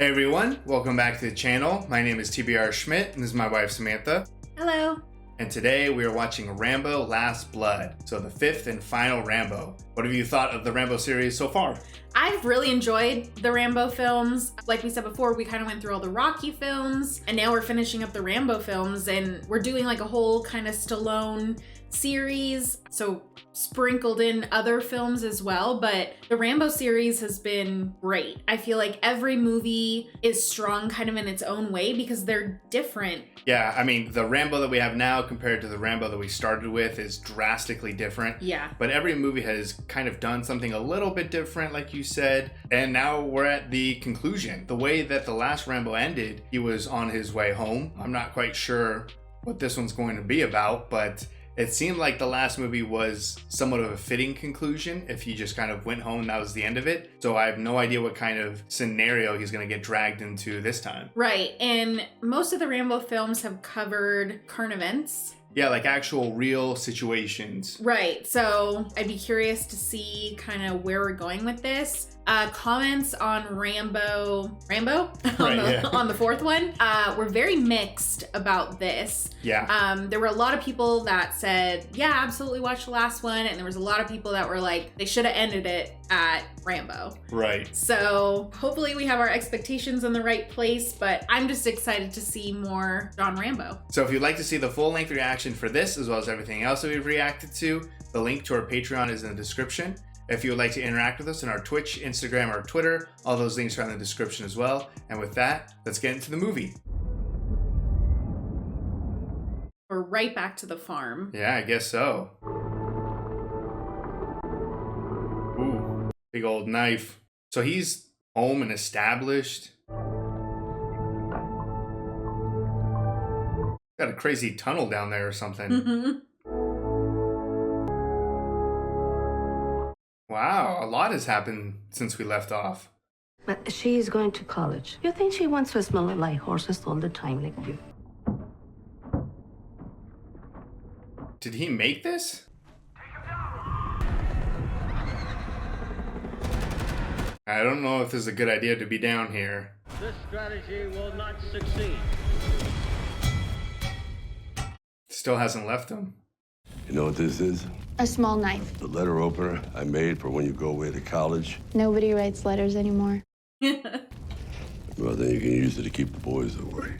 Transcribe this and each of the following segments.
Hey everyone, welcome back to the channel. My name is TBR Schmitt and this is my wife Samantha. Hello. And today we are watching Rambo Last Blood, so the fifth and final Rambo. What have you thought of the Rambo series so far? I've really enjoyed the Rambo films. Like we said before, we kind of went through all the Rocky films and now we're finishing up the Rambo films and we're doing like a whole kind of Stallone series. So sprinkled in other films as well, but the Rambo series has been great. I feel like every movie is strong kind of in its own way because they're different. Yeah, I mean, the Rambo that we have now compared to the Rambo that we started with is drastically different. Yeah. But every movie has kind of done something a little bit different, like you said. And now we're at the conclusion. The way that the last Rambo ended, he was on his way home. I'm not quite sure what this one's going to be about, but it seemed like the last movie was somewhat of a fitting conclusion if he just kind of went home and that was the end of it. So I have no idea what kind of scenario he's going to get dragged into this time. Right. And most of the Rambo films have covered current events. Yeah, like actual real situations. Right. So I'd be curious to see kind of where we're going with this. Comments on Rambo on the fourth one were very mixed about this. Yeah. There were a lot of people that said, yeah, absolutely watch the last one. And there was a lot of people that were like, they should have ended it at Rambo. Right. So hopefully we have our expectations in the right place, but I'm just excited to see more John Rambo. So if you'd like to see the full length reaction for this, as well as everything else that we've reacted to, the link to our Patreon is in the description. If you would like to interact with us on our Twitch, Instagram, or Twitter, all those links are in the description as well. And with that, let's get into the movie. We're right back to the farm. Yeah, I guess so. Ooh, big old knife. So he's home and established. Got a crazy tunnel down there or something. Mm-hmm. Wow, a lot has happened since we left off. But she is going to college. You think she wants to smell like horses all the time like you? Did he make this? I don't know if this is a good idea to be down here. This strategy will not succeed. Still hasn't left him. You know what this is? A small knife. The letter opener I made for when you go away to college. Nobody writes letters anymore. Well, then you can use it to keep the boys away.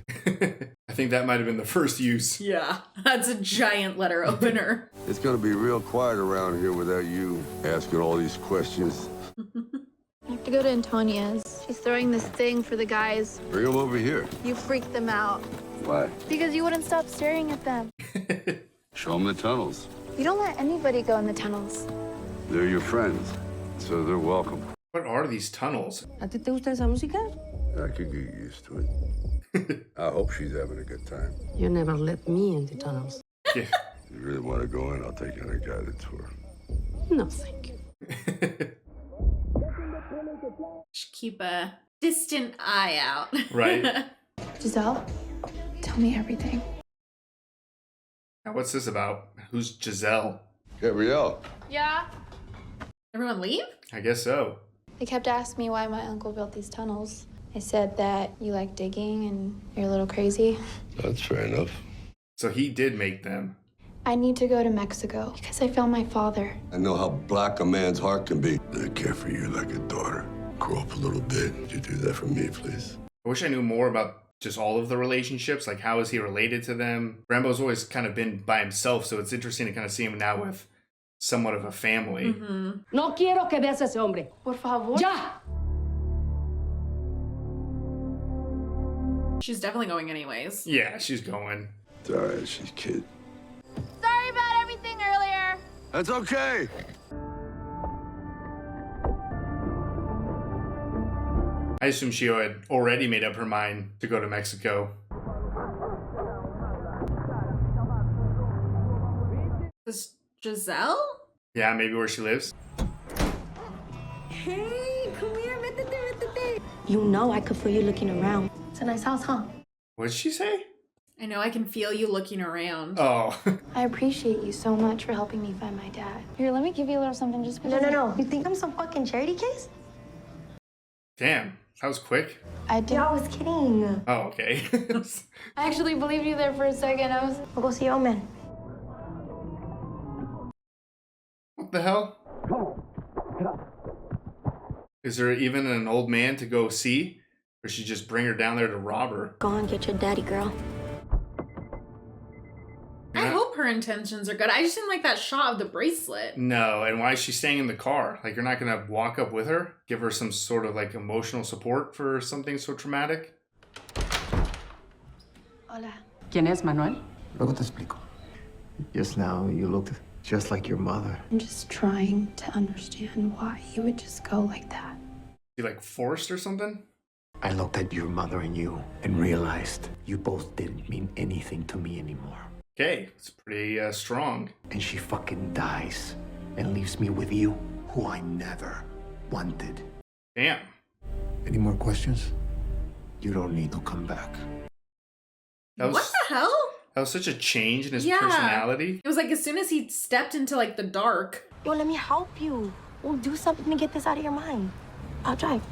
I think that might have been the first use. Yeah, that's a giant letter opener. It's gonna be real quiet around here without you asking all these questions. I have to go to Antonia's. She's throwing this thing for the guys. Bring them over here. You freaked them out. Why? Because you wouldn't stop staring at them. Show them the tunnels. You don't let anybody go in the tunnels. They're your friends, so they're welcome. What are these tunnels? ¿A ti te gusta esa música? I could get used to it. I hope she's having a good time. You never let me in the tunnels. Yeah. If you really want to go in, I'll take you on a guided tour. No, thank you. Should keep a distant eye out. Right. Giselle, tell me everything. Now, what's this about? Who's Giselle? Gabrielle. Yeah? Everyone leave? I guess so. They kept asking me why my uncle built these tunnels. I said that you like digging and you're a little crazy. That's fair enough. So he did make them. I need to go to Mexico because I found my father. I know how black a man's heart can be. I care for you like a daughter. Grow up a little bit. Would you do that for me, please? I wish I knew more about just all of the relationships. Like, how is he related to them? Rambo's always kind of been by himself, so it's interesting to kind of see him now with somewhat of a family. Mm-hmm. No quiero que veas a ese hombre. Por favor. Ya! She's definitely going anyways. Yeah, she's going. It's all right, she's kid. Sorry about everything earlier. That's okay. I assume she had already made up her mind to go to Mexico. This Giselle? Yeah, maybe where she lives. Hey, come here, métete. You know I could feel you looking around. It's a nice house, huh? What did she say? I know I can feel you looking around. Oh. I appreciate you so much for helping me find my dad. Here, let me give you a little something just because. No. You think I'm some fucking charity case? Damn. That was quick. I did. Yeah, I was kidding. Oh, okay. I actually believed you there for a second. I'll go see your man. What the hell? Is there even an old man to go see? Or should she just bring her down there to rob her? Go and get your daddy, girl. I hope her intentions are good. I just didn't like that shot of the bracelet. No, and why is she staying in the car? Like, you're not gonna walk up with her? Give her some sort of, like, emotional support for something so traumatic? Hola. ¿Quién es Manuel? Luego te explico. Just now, you looked just like your mother. I'm just trying to understand why you would just go like that. You, like, forced or something? I looked at your mother and you and realized you both didn't mean anything to me anymore. Okay, it's pretty strong. And she fucking dies and leaves me with you, who I never wanted. Damn. Any more questions? You don't need to come back. What the hell? That was such a change in his personality. It was like as soon as he stepped into like the dark. Yo, let me help you. We'll do something to get this out of your mind. I'll drive.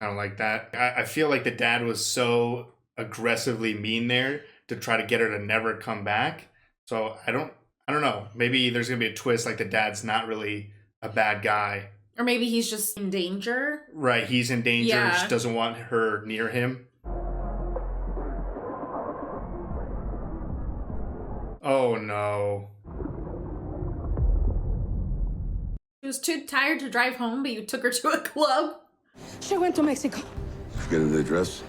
I don't like that. I feel like the dad was so aggressively mean there to try to get her to never come back. So I don't know. Maybe there's gonna be a twist, like the dad's not really a bad guy. Or maybe he's just in danger. Right, he's in danger, Yeah. just doesn't want her near him. Oh no. She was too tired to drive home, but you took her to a club. She went to Mexico. Get in the dress.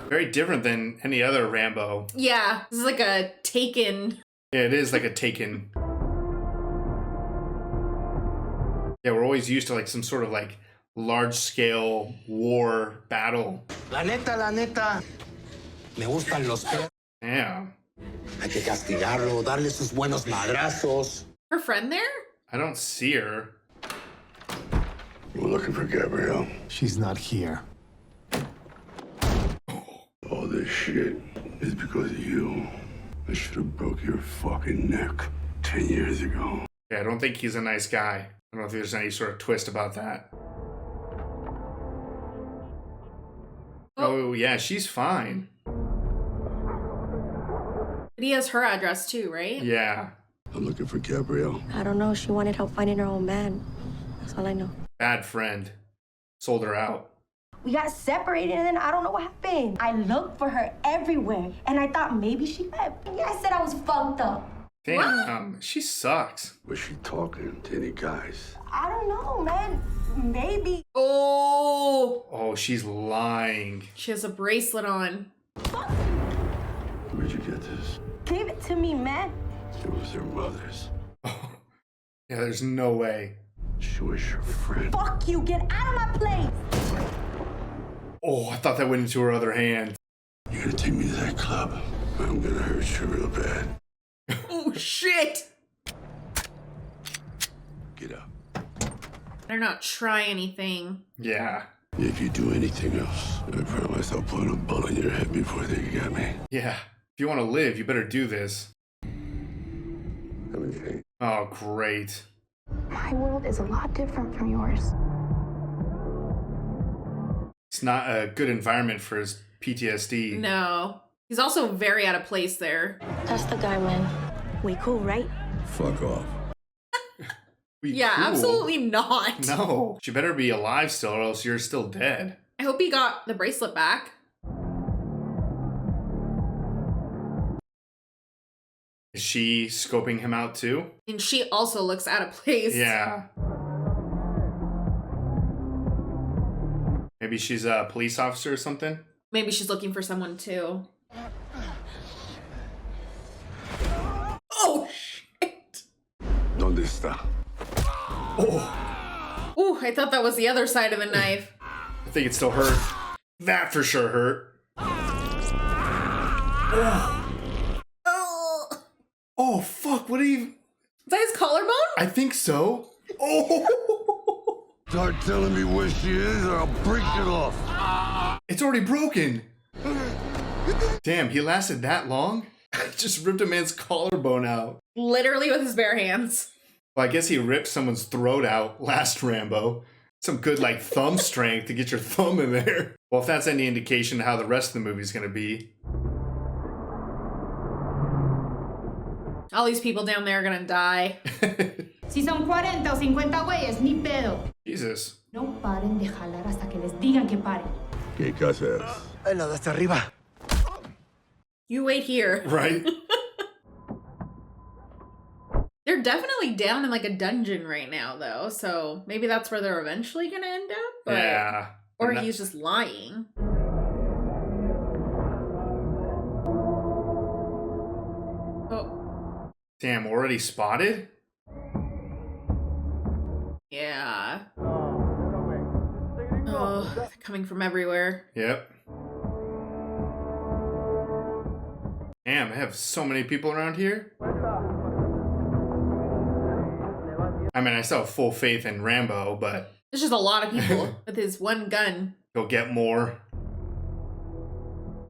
Very different than any other Rambo. Yeah, this is like a Taken. Yeah, it is like a Taken. Yeah, we're always used to like some sort of like large-scale war battle. La neta, me gustan los perros. Yeah. Hay que castigarlo, darle sus buenos madrazos. Her friend there? I don't see her. We're looking for Gabrielle. She's not here. All this shit is because of you. I should have broke your fucking neck 10 years ago. Yeah, I don't think he's a nice guy. I don't know if there's any sort of twist about that. Oh, yeah, she's fine. But he has her address too, right? Yeah. I'm looking for Gabrielle. I don't know. She wanted help finding her own man. That's all I know. Bad friend. Sold her out. We got separated and then I don't know what happened. I looked for her everywhere and I thought maybe she left. Yeah, I said I was fucked up. Damn, she sucks. Was she talking to any guys? I don't know, man. Maybe. Oh. Oh, she's lying. She has a bracelet on. Where'd you get this? Give it to me, man. It was her mother's. Oh. Yeah, there's no way. She was your friend. Fuck you. Get out of my place. Oh, I thought that went into her other hand. You're gonna take me to that club. I'm gonna hurt you real bad. Oh, shit. Get up. Better not try anything. Yeah. If you do anything else, I promise I'll put a bullet in your head before they get me. Yeah. If you want to live, you better do this. Haven't changed. Oh, great. My world is a lot different from yours. It's not a good environment for his PTSD. No. He's also very out of place there. That's the guy, man. We cool, right? Fuck off. Yeah, Cool. absolutely not. No. She better be alive still, or else you're still dead. I hope he got the bracelet back. Is she scoping him out too? And she also looks out of place. Yeah. Maybe she's a police officer or something? Maybe she's looking for someone too. Oh, shit. ¿Dónde está? Oh, Ooh, I thought that was the other side of the knife. I think it still hurt. That for sure hurt. Oh. Oh, fuck, what are you... Is that his collarbone? I think so. Oh! Start telling me where she is or I'll break it off. It's already broken. Damn, he lasted that long? Just ripped a man's collarbone out. Literally with his bare hands. Well, I guess he ripped someone's throat out last Rambo. Some good like thumb strength to get your thumb in there. Well, if that's any indication of how the rest of the movie's gonna be. All these people down there are gonna die. Si son 40 o 50 güeyes, ni pedo. Jesus. No paren de jalar hasta que les digan que paren. ¿Qué casa es? La de hasta arriba. You wait here. Right? They're definitely down in like a dungeon right now, though. So maybe that's where they're eventually gonna end up. But, Yeah. Or he's just lying. Oh. Damn, already spotted? Yeah. Oh, they're coming from everywhere. Yep. Damn, I have so many people around here. I mean, I still have full faith in Rambo, but There's just a lot of people with his one gun. he'll get more.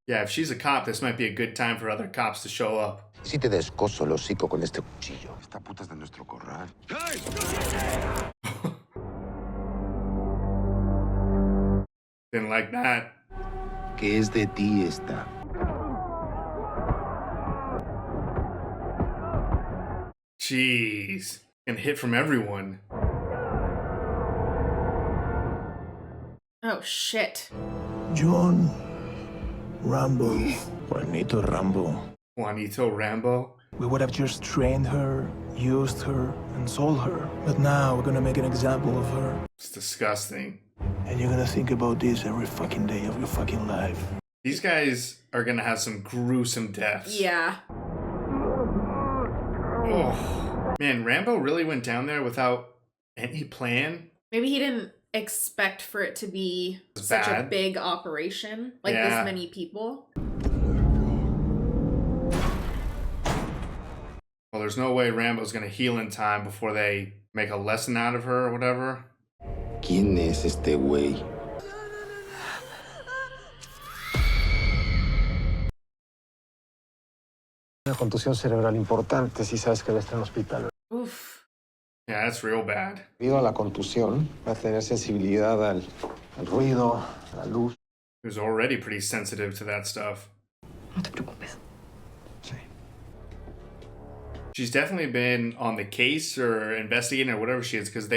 Yeah, if she's a cop, this might be a good time for other cops to show up. Si te descoso el hocico con este cuchillo. Esta puta es de nuestro corral. Didn't like that. ¿Qué es de ti esta? Jeez. And hit from everyone. Oh, shit. John Rambo. Juanito Rambo. Juanito Rambo. We would have just trained her, used her, and sold her. But now we're gonna make an example of her. It's disgusting. And you're gonna think about this every fucking day of your fucking life. These guys are gonna have some gruesome deaths. Yeah. Oh. Man, Rambo really went down there without any plan. Maybe he didn't expect for it to be such a Bad. big operation. Like Yeah. this many people. Well, there's no way Rambo's gonna heal in time before they make a lesson out of her or whatever. ¿Quién es este güey? Una contusión cerebral importante si sabes que él está en el hospital. Oof. Yeah, that's real bad. Debido a la contusión, va a tener sensibilidad al ruido, a la luz. He was already pretty sensitive to that stuff. No te preocupes. Sí. She's definitely been on the case or investigating or whatever she is because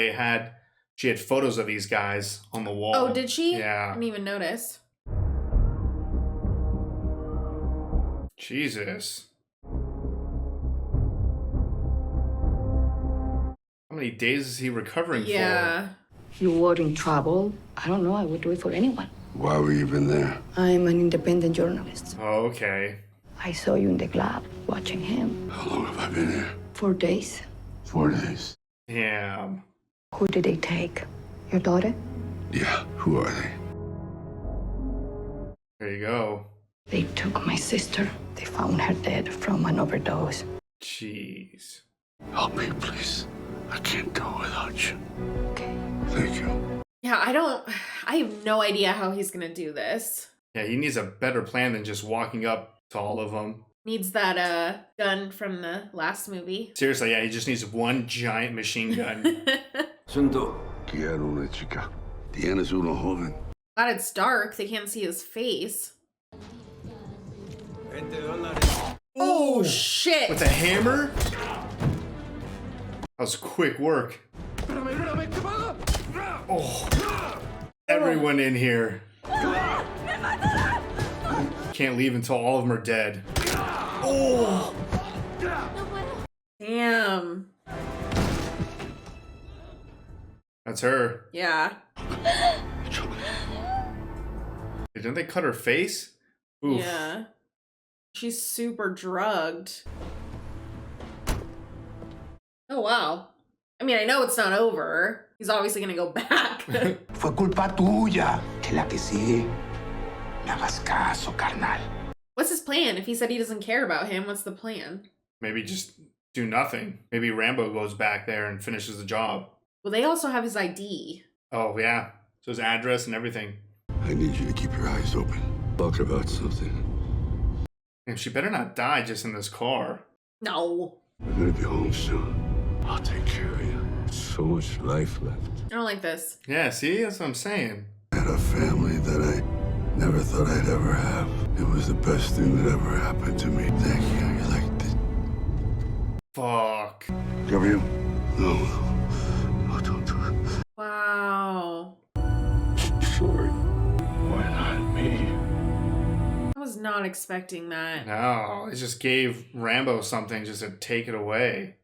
she had photos of these guys on the wall. Oh, did she? Yeah. I didn't even notice. Jesus. How many days is he recovering Yeah. You were in trouble. I don't know. I would do it for anyone. Why were you even there? I'm an independent journalist. for? Oh, okay. I saw you in the club watching him. How long have I been here? 4 days. 4 days. Damn. Who did they take? Your daughter? Yeah, who are they? There you go. They took my sister. They found her dead from an overdose. Jeez. Help me, please. I can't do it without you. Okay. Thank you. Yeah, I have no idea how he's gonna do this. Yeah, he needs a better plan than just walking up to all of them. Needs that gun from the last movie. Seriously, yeah, he just needs one giant machine gun. Quiero una chica. Tienes uno joven. Glad it's dark. They can't see his face. Oh shit! With a hammer? That was quick work. Oh. Everyone in here. Can't leave until all of them are dead. Oh. Damn. That's her. Yeah. Didn't they cut her face? Oof. Yeah. She's super drugged. Oh wow. I mean, I know it's not over. He's obviously gonna go back. Fue culpa tuya. Que la que sigue, le hagas caso, carnal. What's his plan? If he said he doesn't care about him, what's the plan? Maybe just do nothing. Maybe Rambo goes back there and finishes the job. Well, they also have his ID. Oh, yeah. So his address and everything. I need you to keep your eyes open. Talk about something. And she better not die just in this car. No. We're gonna be home soon. I'll take care of you. So much life left. I don't like this. Yeah, see? That's what I'm saying. I had a family that I never thought I'd ever have. It was the best thing that ever happened to me. Thank you. You're like the... Fuck. Gabriel? No. No, don't do it. Wow. Sorry. Why not me? I was not expecting that. No, it just gave Rambo something just to take it away.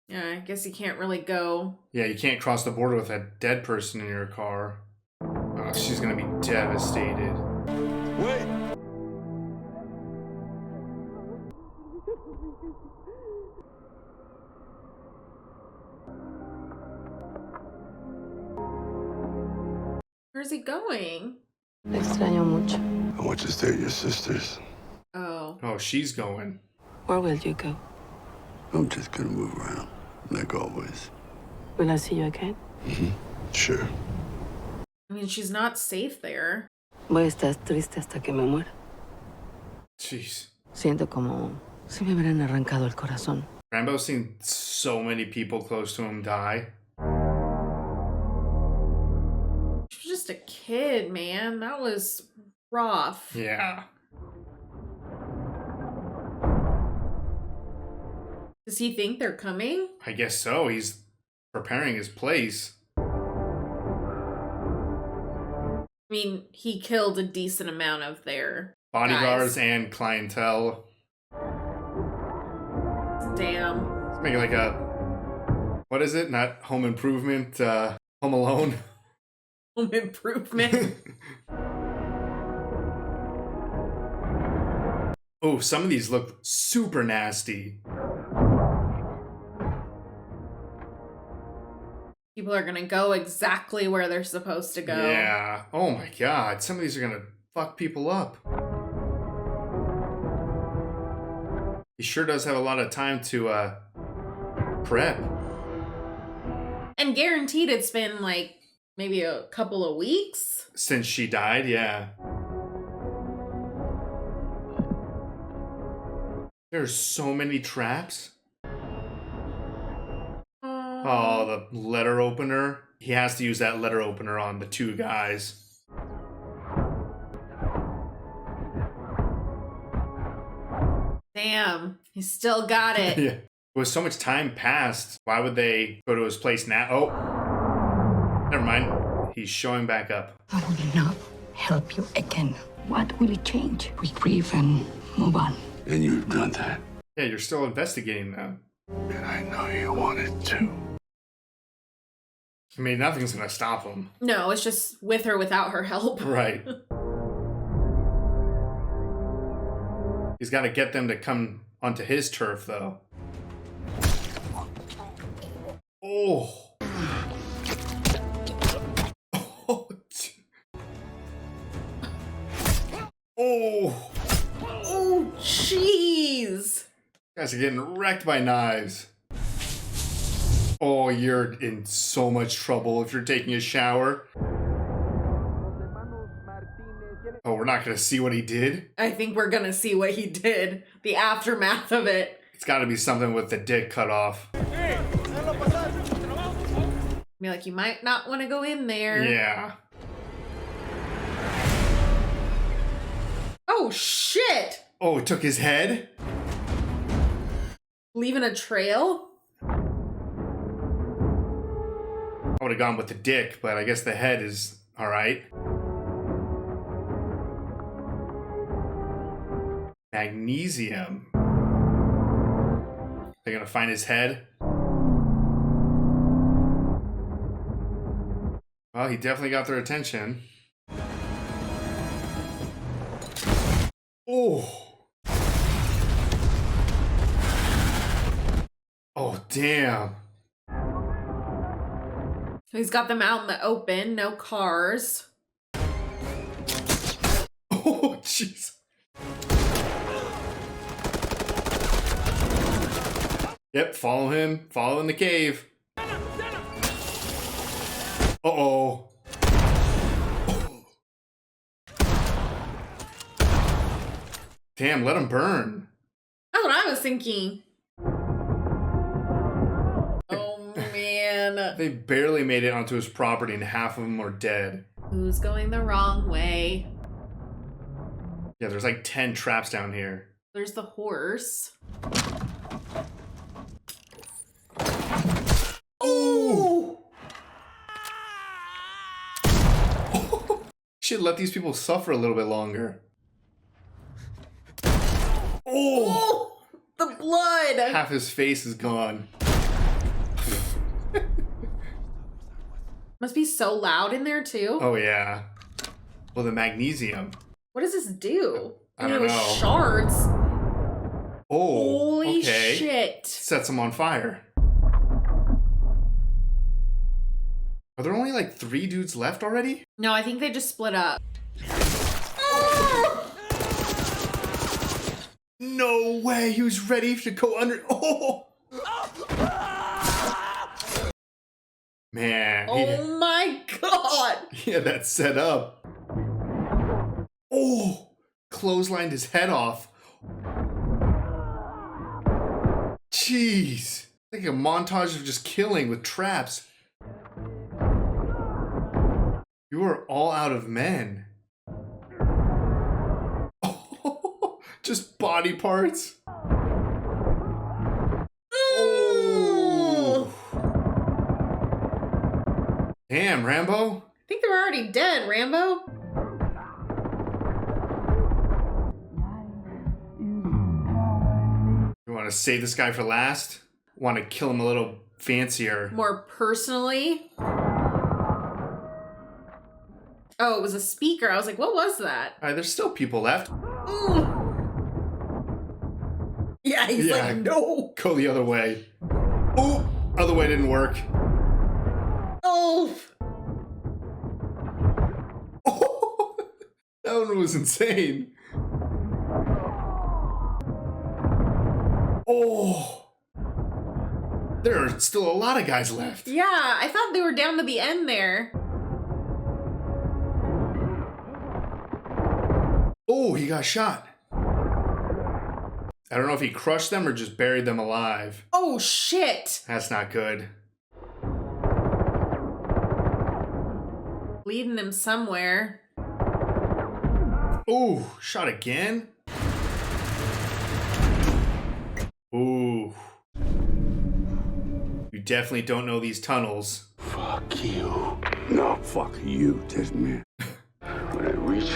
Yeah, I guess you can't really go. Yeah, you can't cross the border with a dead person in your car. Oh, she's gonna be devastated. Wait! Where's he going? Te extraño mucho. I want you to stay at your sister's. Oh. Oh, she's going. Where will you go? I'm just gonna move around, like always. Will I see you again? Sure. I mean, she's not safe there. Voy a estar triste hasta que me muera. Jeez. Siento como si me hubieran arrancado el corazón. Rambo's seen so many people close to him die. She was just a kid, man. That was rough. Yeah. Does he think they're coming? I guess so. He's preparing his place. I mean, he killed a decent amount of their Bodyguards guys. and clientele. Damn. Let's make it like a... What is it? Not Home Improvement. Home Alone. Home Improvement. Oh, some of these look super nasty. People are gonna go exactly where they're supposed to go. Yeah. Oh my god. Some of these are gonna fuck people up. He sure does have a lot of time to prep. And guaranteed it's been like maybe a couple of weeks. Since she died, yeah. There's so many traps. Oh, the letter opener. He has to use that letter opener on the two guys. Damn, he still got it. Yeah. With so much time passed, why would they go to his place now? Oh, never mind. He's showing back up. I will not help you again. What will it change? We grieve and move on. And you've done that. Yeah, you're still investigating them. And I know you wanted to. I mean, nothing's gonna stop him. No, it's just with or without her help. Right. He's got to get them to come onto his turf, though. Oh. Oh. Oh. Oh, jeez. Guys are getting wrecked by knives. Oh, you're in so much trouble if you're taking a shower. Oh, we're not going to see what he did? I think we're gonna see what he did. The aftermath of it. It's got to be something with the dick cut off. Be like, you might not want to go in there. Yeah. Oh, shit! Oh, it took his head? Leaving a trail? I would have gone with the dick, but I guess the head is all right. Magnesium. They're gonna find his head. Well, he definitely got their attention. Oh. Oh, damn. He's got them out in the open, no cars. Oh, jeez. Yep, follow him. Follow in the cave. Uh-oh. Damn, let him burn. That's what I was thinking. They barely made it onto his property and half of them are dead. Who's going the wrong way? Yeah, there's like 10 traps down here. There's the horse. Oh! Should let these people suffer a little bit longer. Oh! The blood! Half his face is gone. Must be so loud in there too. Oh yeah. Well, the magnesium. What does this do? I don't It know. was shards. Oh, Holy okay. shit. Sets him on fire. Are there only like 3 dudes left already? No, I think they just split up. No way, he was ready to go under. Oh! Man. Oh my god! Yeah, that's set up. Oh! Clotheslined his head off. Jeez. Like a montage of just killing with traps. You are all out of men. Oh, just body parts. Oh. Damn, Rambo. I think they were already dead, Rambo. You want to save this guy for last? Want to kill him a little fancier? More personally. Oh, it was a speaker. I was like, what was that? All right, there's still people left. Yeah, he's like, no. Go the other way. Oh, other way didn't work. Oh. Oh, that one was insane. Oh, there are still a lot of guys left. Yeah, I thought they were down to the end there. Oh, he got shot. I don't know if he crushed them or just buried them alive. Oh, shit. That's not good. Leading him somewhere. Ooh, shot again? Ooh. You definitely don't know these tunnels. Fuck you. No, fuck you, test me. When I reach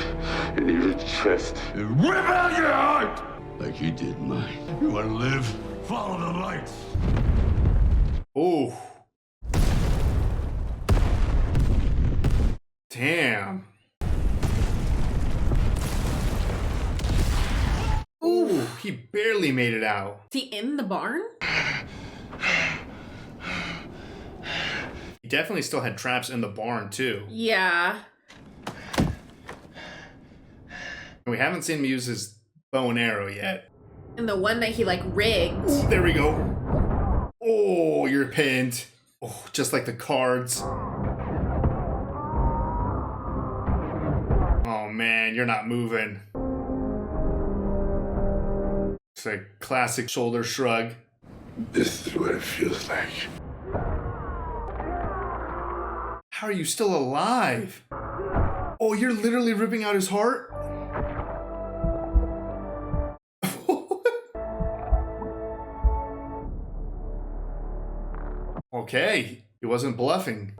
into your chest and rip out your heart like you did mine. You want to live? Follow the lights. Ooh. Damn. Ooh, he barely made it out. Is he in the barn? He definitely still had traps in the barn, too. Yeah. And we haven't seen him use his bow and arrow yet. And the one that he like rigged. Ooh, there we go. Oh, you're pinned. Oh, just like the cards. Oh man, you're not moving. It's a classic shoulder shrug. This is what it feels like. How are you still alive? Oh, you're literally ripping out his heart? Okay, he wasn't bluffing.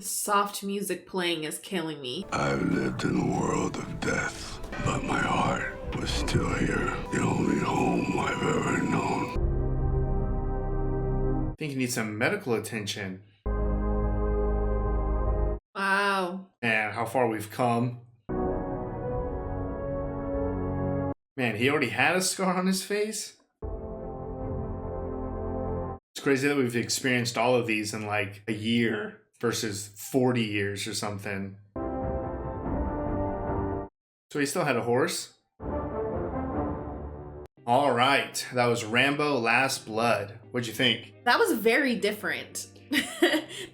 Soft music playing is killing me. I've lived in a world of death, but my heart was still here. The only home I've ever known. I think he needs some medical attention. Wow. Man, how far we've come. Man, he already had a scar on his face. It's crazy that we've experienced all of these in like a year versus 40 years or something. So he still had a horse? All right, that was Rambo Last Blood. What'd you think? That was very different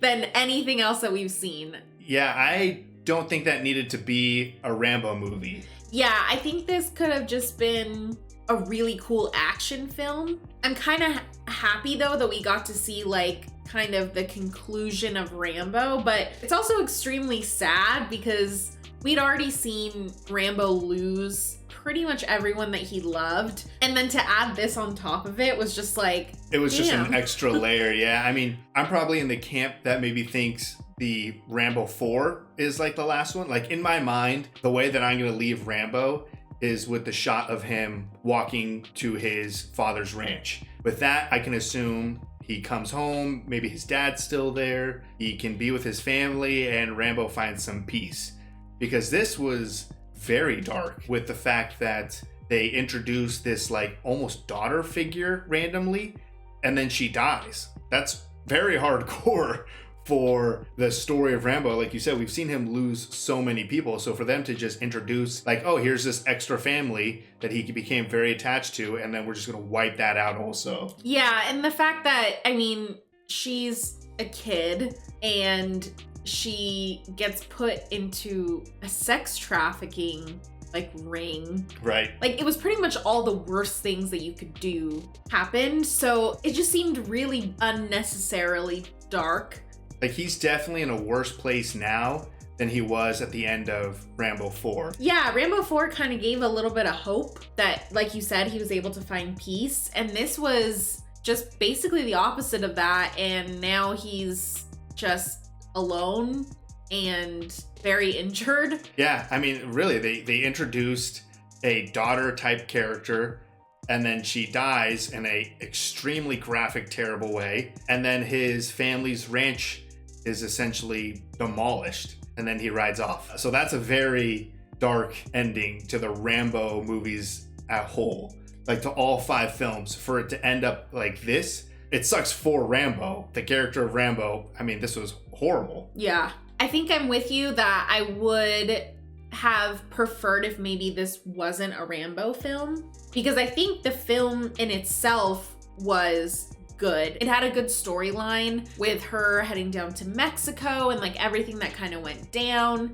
than anything else that we've seen. Yeah, I don't think that needed to be a Rambo movie. Yeah, I think this could have just been a really cool action film. I'm kind of happy though that we got to see like kind of the conclusion of Rambo, but it's also extremely sad because we'd already seen Rambo lose pretty much everyone that he loved. And then to add this on top of it was just like, it was just damn. an extra layer. Yeah. I mean, I'm probably in the camp that maybe thinks the Rambo 4 is like the last one. Like in my mind, the way that I'm going to leave Rambo is with the shot of him walking to his father's ranch. With that, I can assume he comes home, maybe his dad's still there, he can be with his family, and Rambo finds some peace. Because this was very dark with the fact that they introduced this like almost daughter figure randomly, and then she dies. That's very hardcore for the story of Rambo. Like you said, we've seen him lose so many people. So for them to just introduce like, oh, here's this extra family that he became very attached to, and then we're just going to wipe that out also. Yeah, and the fact that, I mean, she's a kid and she gets put into a sex trafficking like ring. Right. Like it was pretty much all the worst things that you could do happened. So it just seemed really unnecessarily dark. Like he's definitely in a worse place now than he was at the end of Rambo 4. Yeah, Rambo 4 kind of gave a little bit of hope that, like you said, he was able to find peace. And this was just basically the opposite of that. And now he's just alone and very injured. Yeah, I mean, really, they introduced a daughter type character, and then she dies in a extremely graphic, terrible way. And then his family's ranch is essentially demolished, and then he rides off. So that's a very dark ending to the Rambo movies at whole. Like to all 5 films, for it to end up like this, it sucks for Rambo, the character of Rambo. I mean, this was horrible. Yeah. I think I'm with you that I would have preferred if maybe this wasn't a Rambo film, because I think the film in itself was good. It had a good storyline with her heading down to Mexico and like everything that kind of went down.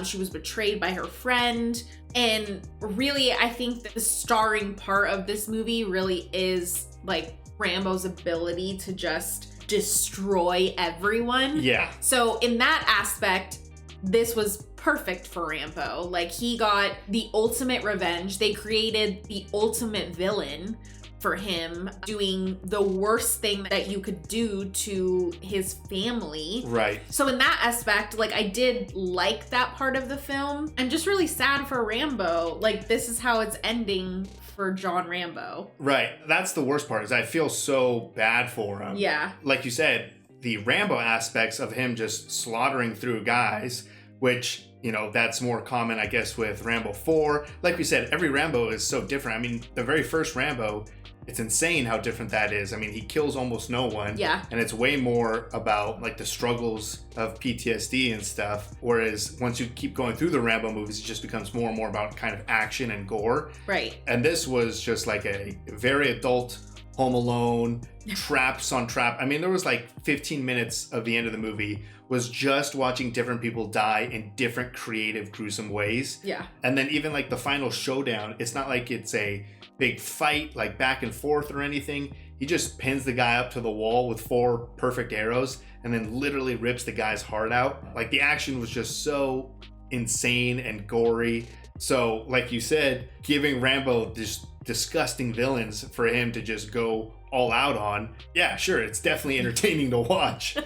She was betrayed by her friend. And really, I think that the starring part of this movie really is like Rambo's ability to just destroy everyone. Yeah. So in that aspect, this was perfect for Rambo. Like he got the ultimate revenge. They created the ultimate villain for him, doing the worst thing that you could do to his family. Right. So in that aspect, like I did like that part of the film. I'm just really sad for Rambo. Like this is how it's ending for John Rambo. Right. That's the worst part, is I feel so bad for him. Yeah. Like you said, the Rambo aspects of him just slaughtering through guys, which, you know, that's more common, I guess, with Rambo 4. Like we said, every Rambo is so different. I mean, the very first Rambo, it's insane how different that is. I mean, he kills almost no one. Yeah. And it's way more about like the struggles of PTSD and stuff. Whereas once you keep going through the Rambo movies, it just becomes more and more about kind of action and gore. Right. And this was just like a very adult Home Alone, traps on trap. I mean, there was like 15 minutes of the end of the movie was just watching different people die in different creative, gruesome ways. Yeah. And then even like the final showdown, it's not like it's a big fight, like back and forth or anything. He just pins the guy up to the wall with 4 perfect arrows and then literally rips the guy's heart out. Like the action was just so insane and gory. So like you said, giving Rambo this disgusting villains for him to just go all out on, yeah, sure, it's definitely entertaining to watch.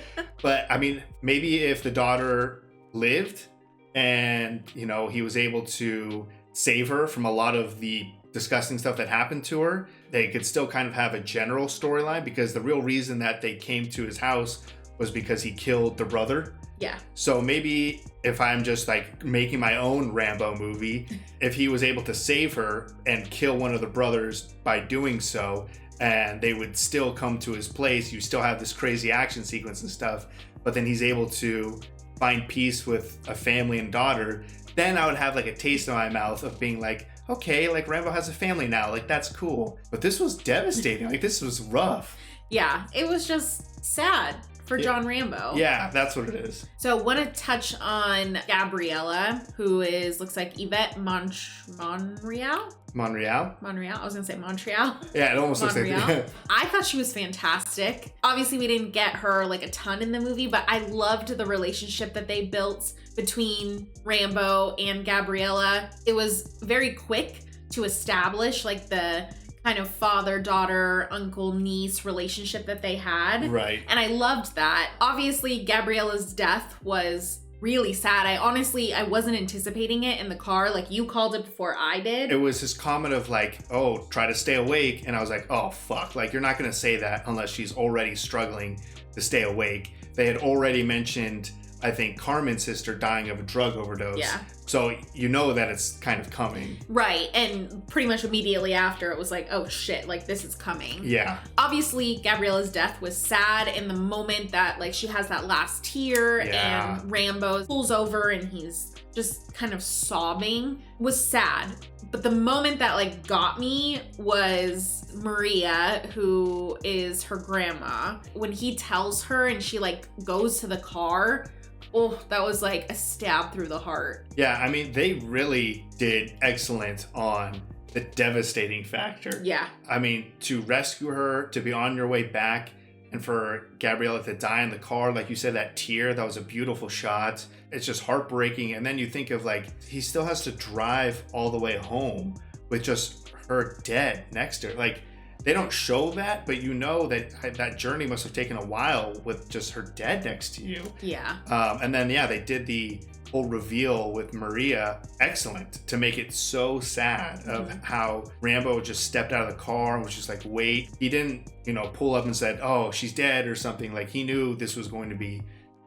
But I mean, maybe if the daughter lived and, you know, he was able to save her from a lot of the disgusting stuff that happened to her, they could still kind of have a general storyline, because the real reason that they came to his house was because he killed the brother. Yeah. So maybe if I'm just like making my own Rambo movie, if he was able to save her and kill one of the brothers by doing so, and they would still come to his place, you still have this crazy action sequence and stuff, but then he's able to find peace with a family and daughter, then I would have like a taste in my mouth of being like, okay, like Rambo has a family now, like that's cool. But this was devastating. Like this was rough. Yeah, it was just sad for John Rambo. Yeah, that's what it is. So want to touch on Gabriella, who looks like Yvette Monreal. I was gonna say Montreal. Yeah, it almost looks like that. I thought she was fantastic. Obviously, we didn't get her like a ton in the movie, but I loved the relationship that they built between Rambo and Gabriella. It was very quick to establish like the kind of father-daughter, uncle-niece relationship that they had. Right. And I loved that. Obviously, Gabriella's death was really sad. I wasn't anticipating it in the car. Like, you called it before I did. It was his comment of like, oh, try to stay awake. And I was like, oh, fuck. Like, you're not going to say that unless she's already struggling to stay awake. They had already mentioned, I think, Carmen's sister dying of a drug overdose. Yeah. So you know that it's kind of coming. Right. And pretty much immediately after, it was like, oh shit, like this is coming. Yeah. Obviously, Gabriella's death was sad in the moment that like she has that last tear and Rambo pulls over and he's just kind of sobbing. Was sad. But the moment that like got me was Maria, who is her grandma. When he tells her and she like goes to the car, oh, that was like a stab through the heart. Yeah, I mean, they really did excellent on the devastating factor. Yeah. I mean, to rescue her, to be on your way back, and for Gabriella to die in the car, like you said, that tear, that was a beautiful shot. It's just heartbreaking. And then you think of like, he still has to drive all the way home with just her dead next to her. Like, they don't show that, but you know that that journey must have taken a while with just her dead next to you. Yeah. And then, yeah, they did the whole reveal with Maria. Excellent to make it so sad of how Rambo just stepped out of the car and was just like, wait. He didn't, pull up and said, oh, she's dead or something. Like, he knew this was going to be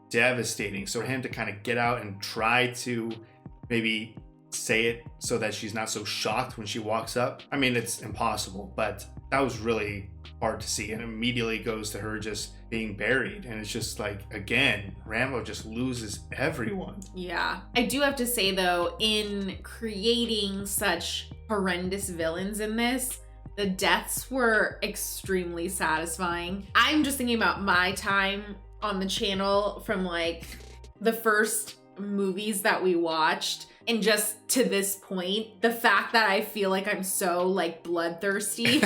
devastating. So him to kind of get out and try to maybe say it so that she's not so shocked when she walks up. I mean, it's impossible, but that was really hard to see, and immediately goes to her just being buried. And it's just like, again, Rambo just loses everyone. Yeah. I do have to say though, in creating such horrendous villains in this, the deaths were extremely satisfying. I'm just thinking about my time on the channel from like the first movies that we watched. And just to this point, the fact that I feel like I'm so like bloodthirsty.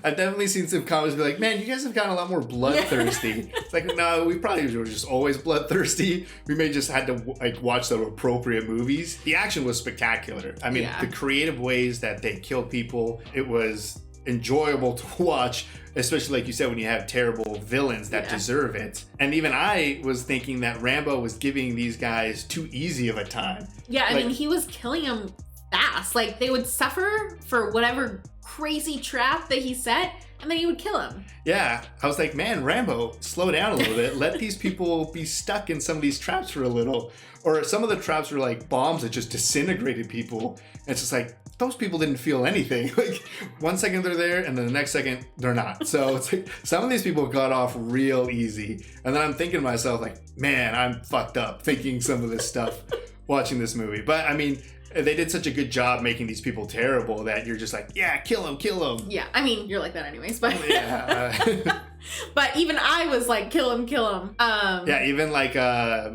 I've definitely seen some comments be like, man, you guys have gotten a lot more bloodthirsty. It's like, no, we probably were just always bloodthirsty. We may just had to like watch the appropriate movies. The action was spectacular. I mean, the creative ways that they kill people, it was enjoyable to watch, especially like you said, when you have terrible villains that deserve it. And even I was thinking that Rambo was giving these guys too easy of a time. Yeah, I mean, he was killing them fast. Like, they would suffer for whatever crazy trap that he set, and then he would kill him. Yeah, I was like, man, Rambo, slow down a little bit. Let these people be stuck in some of these traps for a little. Or some of the traps were like bombs that just disintegrated people. And it's just like, those people didn't feel anything. Like, 1 second they're there, and then the next second they're not. So it's like, some of these people got off real easy. And then I'm thinking to myself, like, man, I'm fucked up thinking some of this stuff watching this movie. But I mean, they did such a good job making these people terrible that you're just like, yeah, kill him. Yeah, I mean, you're like that anyways, but yeah. But even I was like, kill him. Yeah, even like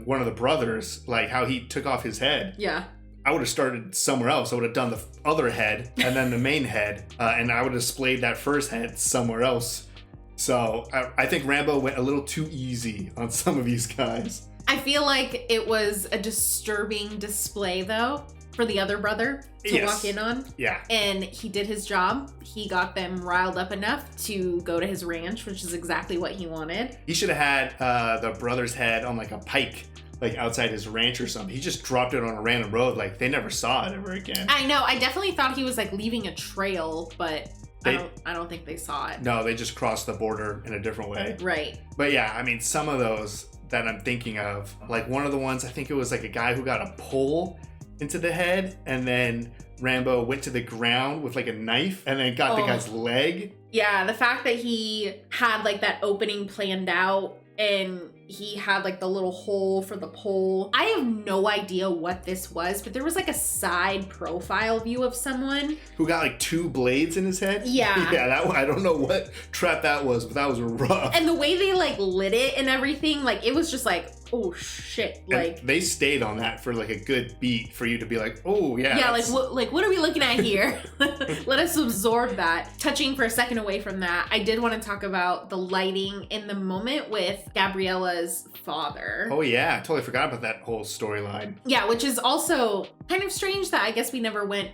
one of the brothers, like how he took off his head. Yeah. I would have started somewhere else. I would have done the other head and then the main head, and I would have displayed that first head somewhere else. So I think Rambo went a little too easy on some of these guys. I feel like it was a disturbing display though for the other brother to walk in on. Yeah. And he did his job. He got them riled up enough to go to his ranch, which is exactly what he wanted. He should have had the brother's head on like a pike, like outside his ranch or something. He just dropped it on a random road. Like, they never saw it ever again. I know. I definitely thought he was like leaving a trail, but I don't think they saw it. No, they just crossed the border in a different way. Right. But yeah, I mean, some of those that I'm thinking of, like one of the ones, I think it was like a guy who got a pole into the head, and then Rambo went to the ground with like a knife and then got the guy's leg. Yeah, the fact that he had like that opening planned out and he had like the little hole for the pole. I have no idea what this was, but there was like a side profile view of someone who got like 2 blades in his head. Yeah. Yeah, that I don't know what trap that was, but that was rough. And the way they like lit it and everything, like it was just like, oh shit. Like and they stayed on that for like a good beat for you to be like, oh yeah. Yeah, like what are we looking at here? Let us absorb that. Touching for a second away from that, I did want to talk about the lighting in the moment with Gabriella's father. Oh yeah, I totally forgot about that whole storyline. Yeah, which is also kind of strange that I guess we never went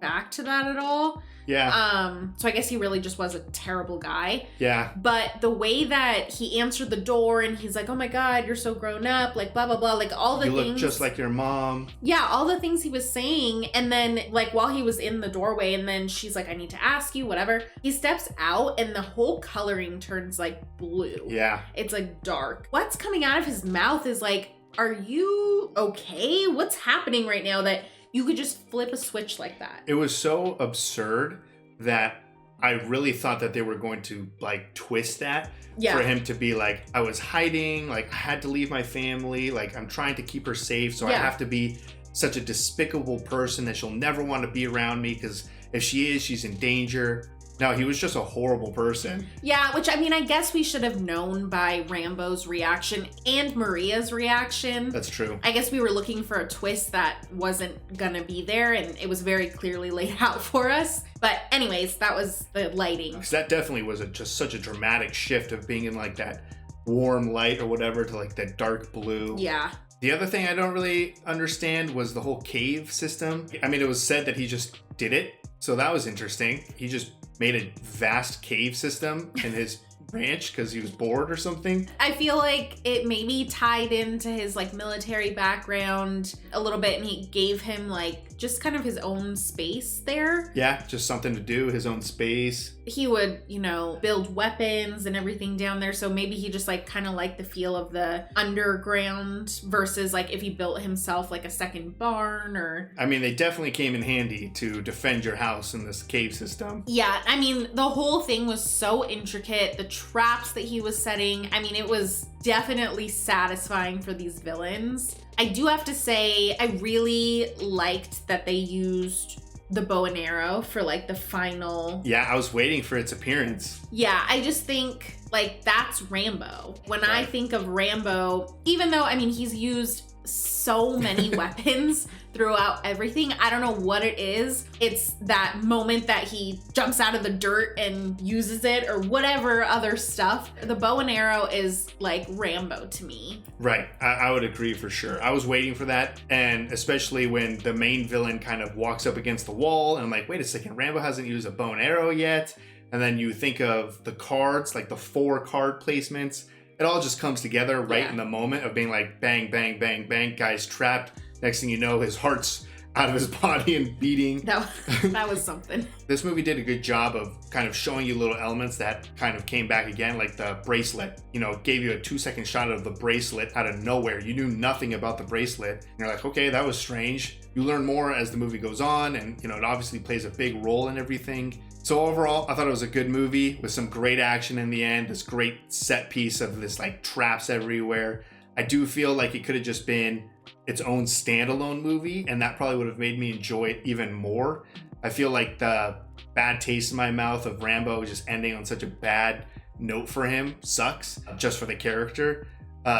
back to that at all. Yeah. So I guess he really just was a terrible guy. Yeah. But the way that he answered the door and he's like, oh my God, you're so grown up, like blah, blah, blah, like all the things. You look just like your mom. Yeah, all the things he was saying. And then like while he was in the doorway and then she's like, I need to ask you, whatever. He steps out and the whole coloring turns like blue. Yeah. It's like dark. What's coming out of his mouth is like, are you okay? What's happening right now that you could just flip a switch like that? It was so absurd that I really thought that they were going to like twist that for him to be like, I was hiding, like I had to leave my family, like I'm trying to keep her safe, so I have to be such a despicable person that she'll never want to be around me because if she is, she's in danger. No, he was just a horrible person. Yeah, which I mean, I guess we should have known by Rambo's reaction and Maria's reaction. That's true. I guess we were looking for a twist that wasn't gonna be there and it was very clearly laid out for us. But anyways, that was the lighting. Because that definitely was just such a dramatic shift of being in like that warm light or whatever to like that dark blue. Yeah. The other thing I don't really understand was the whole cave system. I mean, it was said that he just did it. So that was interesting. He just made a vast cave system in his ranch because he was bored or something. I feel like it maybe tied into his like military background a little bit and he gave him like just kind of his own space there. Yeah, just something to do, his own space. He would, you know, build weapons and everything down there. So maybe he just like kind of liked the feel of the underground versus like if he built himself like a second barn or... I mean, they definitely came in handy to defend your house in this cave system. Yeah, I mean, the whole thing was so intricate. The traps that he was setting, I mean, it was definitely satisfying for these villains. I do have to say, I really liked that they used the bow and arrow for like the final... Yeah, I was waiting for its appearance. Yeah, I just think like that's Rambo. When I think of Rambo, even though, I mean, he's used so many weapons throughout everything, I don't know what it is. It's that moment that he jumps out of the dirt and uses it or whatever other stuff. The bow and arrow is like Rambo to me. Right, I would agree for sure. I was waiting for that, and especially when the main villain kind of walks up against the wall and I'm like, wait a second, Rambo hasn't used a bow and arrow yet. And then you think of the cards, like the 4 card placements. It all just comes together right in the moment of being like bang, bang, bang, bang, guy's trapped. Next thing you know, his heart's out of his body and beating. That was something. This movie did a good job of kind of showing you little elements that kind of came back again, like the bracelet. You know, gave you a 2-second shot of the bracelet out of nowhere. You knew nothing about the bracelet. And you're like, okay, that was strange. You learn more as the movie goes on, and you know, it obviously plays a big role in everything. So overall, I thought it was a good movie with some great action in the end, this great set piece of this like traps everywhere. I do feel like it could have just been its own standalone movie, and that probably would have made me enjoy it even more. I feel like the bad taste in my mouth of Rambo just ending on such a bad note for him sucks, just for the character.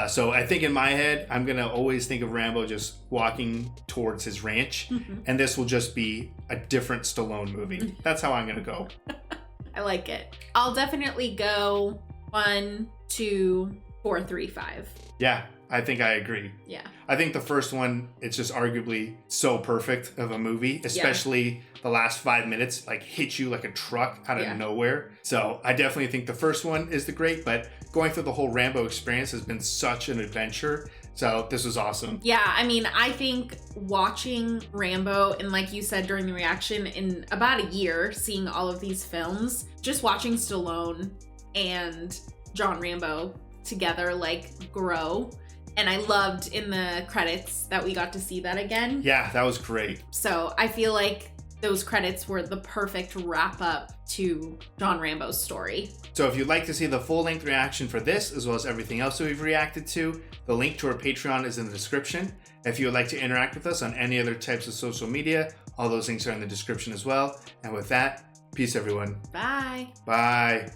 So I think in my head, I'm going to always think of Rambo just walking towards his ranch, and this will just be a different Stallone movie. That's how I'm going to go. I like it. I'll definitely go 1, 2, 4, 3, 5. Yeah, I think I agree. Yeah. I think the first one, it's just arguably so perfect of a movie, especially the last 5 minutes, like hit you like a truck out of nowhere. So I definitely think the first one is the great, but going through the whole Rambo experience has been such an adventure. So this was awesome. Yeah, I mean, I think watching Rambo, and like you said during the reaction, in about a year, seeing all of these films, just watching Stallone and John Rambo together like grow. And I loved in the credits that we got to see that again. Yeah, that was great. So I feel like those credits were the perfect wrap up to John Rambo's story. So if you'd like to see the full-length reaction for this, as well as everything else that we've reacted to, the link to our Patreon is in the description. If you would like to interact with us on any other types of social media, all those links are in the description as well. And with that, peace everyone. Bye. Bye.